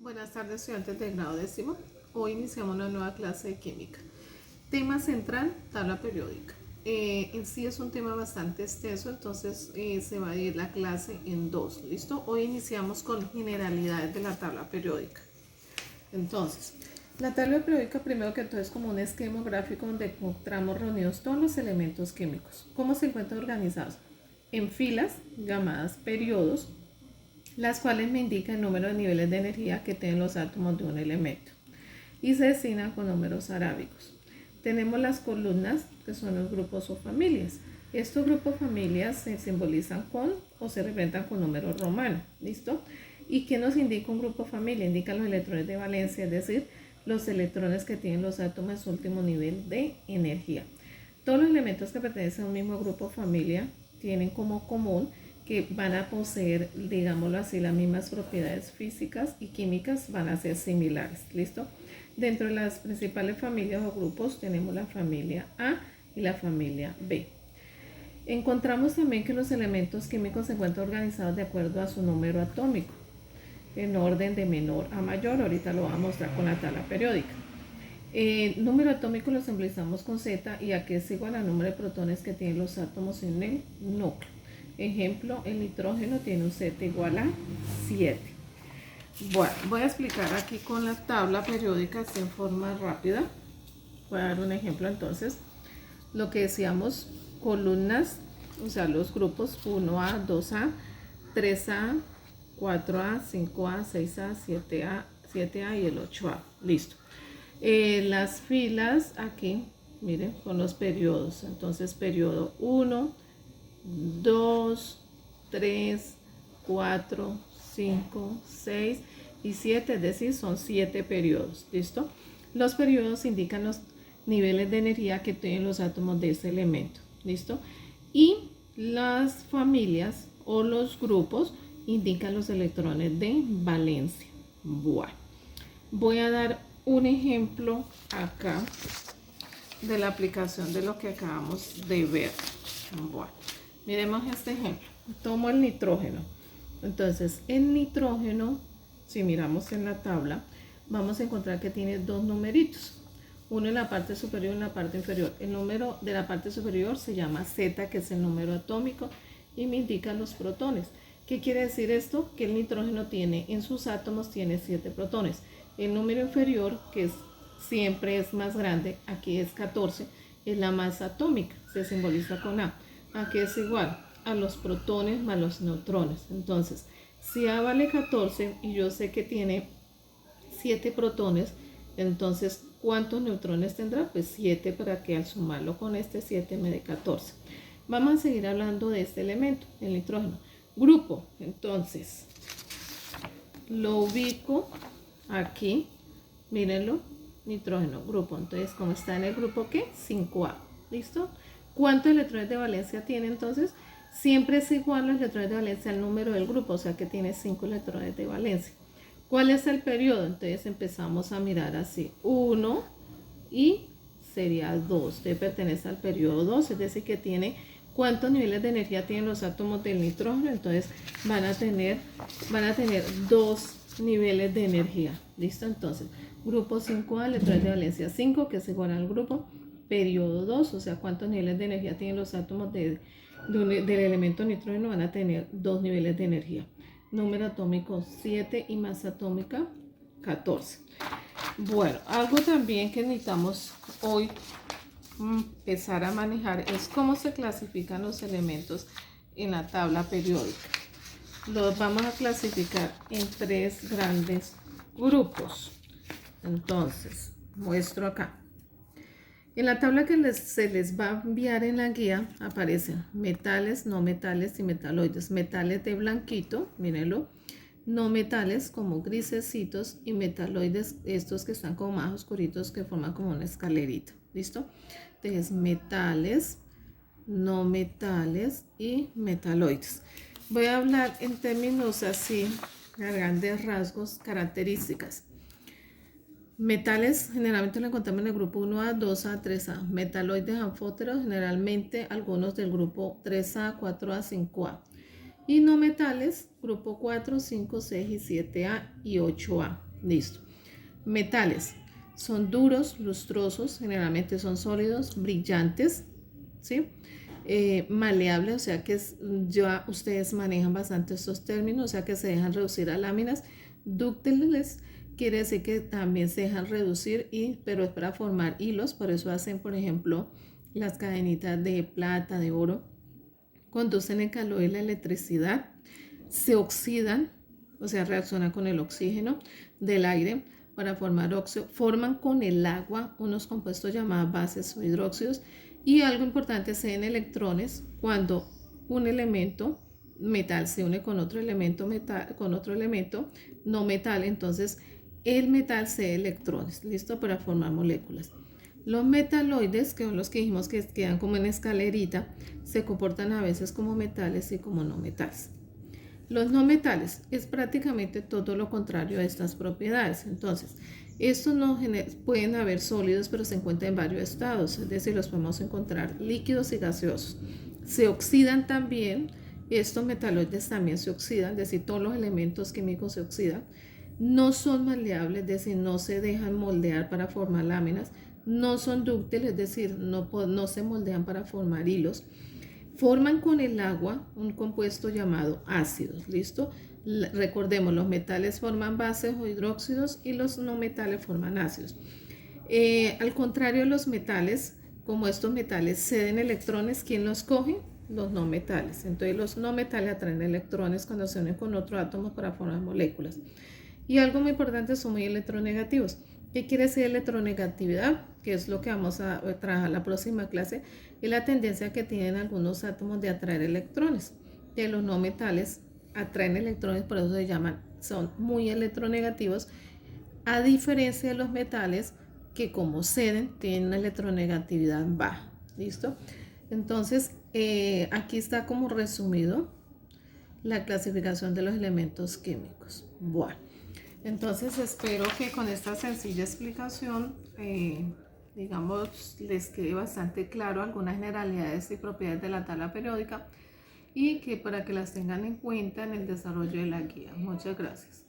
Buenas tardes, estudiantes de grado décimo. Hoy iniciamos una nueva clase de química. Tema central, tabla periódica. En sí es un tema bastante extenso, entonces se va a dividir la clase en dos. ¿Listo? Hoy iniciamos con generalidades de la tabla periódica. Entonces, la tabla periódica primero que todo es como un esquema gráfico donde encontramos reunidos todos los elementos químicos. ¿Cómo se encuentran organizados? En filas llamadas periodos, las cuales me indican el número de niveles de energía que tienen los átomos de un elemento y se designan con números arábicos. Tenemos las columnas, que son los grupos o familias. Estos grupos o familias se simbolizan con o se representan con números romanos. ¿Listo? ¿Y qué nos indica un grupo familia? Indica los electrones de valencia, es decir, los electrones que tienen los átomos en su último nivel de energía. Todos los elementos que pertenecen a un mismo grupo familia tienen como común que van a poseer, digámoslo así, las mismas propiedades físicas y químicas, van a ser similares. ¿Listo? Dentro de las principales familias o grupos tenemos la familia A y la familia B. Encontramos también que los elementos químicos se encuentran organizados de acuerdo a su número atómico, en orden de menor a mayor. Ahorita lo vamos a mostrar con la tabla periódica. El número atómico lo simbolizamos con Z y aquí es igual al número de protones que tienen los átomos en el núcleo. Ejemplo, el nitrógeno tiene un Z igual a 7. Bueno, voy a explicar aquí con la tabla periódica así en forma rápida. Voy a dar un ejemplo entonces. Lo que decíamos, columnas, o sea, los grupos 1A, 2A, 3A, 4A, 5A, 6A, 7A, 7A y el 8A. Listo. Las filas aquí, miren, con los periodos. Entonces, periodo 1, 2, 3, 4, 5, 6 y 7, es decir, son 7 periodos. ¿Listo? Los periodos indican los niveles de energía que tienen los átomos de ese elemento. ¿Listo? Y las familias o los grupos indican los electrones de valencia. Bueno, voy a dar un ejemplo acá de la aplicación de lo que acabamos de ver. Bueno, miremos este ejemplo. Tomo el nitrógeno. Entonces, el nitrógeno, si miramos en la tabla, vamos a encontrar que tiene dos numeritos. Uno en la parte superior y en la parte inferior. El número de la parte superior se llama Z, que es el número atómico, y me indica los protones. ¿Qué quiere decir esto? Que el nitrógeno tiene, en sus átomos, tiene 7 protones. El número inferior, que siempre es más grande, aquí es 14, es la masa atómica, se simboliza con A. Aquí es igual a los protones más los neutrones. Entonces, si A vale 14 y yo sé que tiene 7 protones, entonces, ¿cuántos neutrones tendrá? Pues 7, para que al sumarlo con este 7 me dé 14. Vamos a seguir hablando de este elemento, el nitrógeno. Grupo, entonces, lo ubico aquí, mírenlo, nitrógeno, grupo. Entonces, como está en el grupo, ¿qué? 5A. ¿Listo? ¿Cuántos electrones de valencia tiene entonces? Siempre es igual los electrones de valencia al número del grupo, o sea que tiene 5 electrones de valencia. ¿Cuál es el periodo? Entonces empezamos a mirar así, 1 y sería 2. Usted pertenece al periodo 2, es decir que tiene, ¿cuántos niveles de energía tienen los átomos del nitrógeno? Entonces van a tener 2 niveles de energía. ¿Listo? Entonces, grupo 5A, electrones de valencia 5, que es igual al grupo periodo 2, o sea, ¿cuántos niveles de energía tienen los átomos del elemento nitrógeno? Van a tener 2 niveles de energía. Número atómico 7 y masa atómica 14. Bueno, algo también que necesitamos hoy empezar a manejar es cómo se clasifican los elementos en la tabla periódica. Los vamos a clasificar en 3 grandes grupos. Entonces, muestro acá. En la tabla que se les va a enviar en la guía aparecen metales, no metales y metaloides. Metales de blanquito, mírenlo. No metales como grisecitos y metaloides, estos que están como más oscuritos, que forman como una escalerita. ¿Listo? Entonces, metales, no metales y metaloides. Voy a hablar en términos así, a grandes rasgos, características. Metales generalmente lo encontramos en el grupo 1A, 2A, 3A. Metaloides anfóteros generalmente algunos del grupo 3A, 4A, 5A. Y no metales, grupo 4, 5, 6 y 7A y 8A. Listo. Metales son duros, lustrosos, generalmente son sólidos, brillantes, ¿sí? Maleables, o sea que ya ustedes manejan bastante estos términos, o sea que se dejan reducir a láminas. Dúctiles quiere decir que también se dejan reducir, pero es para formar hilos, por eso hacen, por ejemplo, las cadenitas de plata, de oro. Conducen el calor y la electricidad, se oxidan, o sea, reaccionan con el oxígeno del aire para formar óxido, forman con el agua unos compuestos llamados bases o hidróxidos, y algo importante, ceden electrones cuando un elemento metal se une con otro elemento metal, con otro elemento no metal, entonces el metal cede electrones, listo, para formar moléculas. Los metaloides, que son los que dijimos que quedan como en escalerita, se comportan a veces como metales y como no metales. Los no metales es prácticamente todo lo contrario a estas propiedades. Entonces, estos no pueden haber sólidos, pero se encuentran en varios estados, es decir, los podemos encontrar líquidos y gaseosos. Se oxidan también, estos metaloides también se oxidan, es decir, todos los elementos químicos se oxidan. No son maleables, es decir, no se dejan moldear para formar láminas. No son dúctiles, es decir, no se moldean para formar hilos. Forman con el agua un compuesto llamado ácidos, ¿listo? Recordemos, los metales forman bases o hidróxidos y los no metales forman ácidos. Al contrario de los metales, como estos metales ceden electrones, ¿quién los coge? Los no metales. Entonces los no metales atraen electrones cuando se unen con otro átomo para formar moléculas. Y algo muy importante, son muy electronegativos. ¿Qué quiere decir electronegatividad? Que es lo que vamos a trabajar la próxima clase, es la tendencia que tienen algunos átomos de atraer electrones. Que los no metales atraen electrones, por eso se llaman, son muy electronegativos, a diferencia de los metales que como ceden tienen una electronegatividad baja. ¿Listo? Entonces, aquí está como resumido la clasificación de los elementos químicos. Bueno, entonces espero que con esta sencilla explicación, digamos, les quede bastante claro algunas generalidades y propiedades de la tabla periódica y que para que las tengan en cuenta en el desarrollo de la guía. Muchas gracias.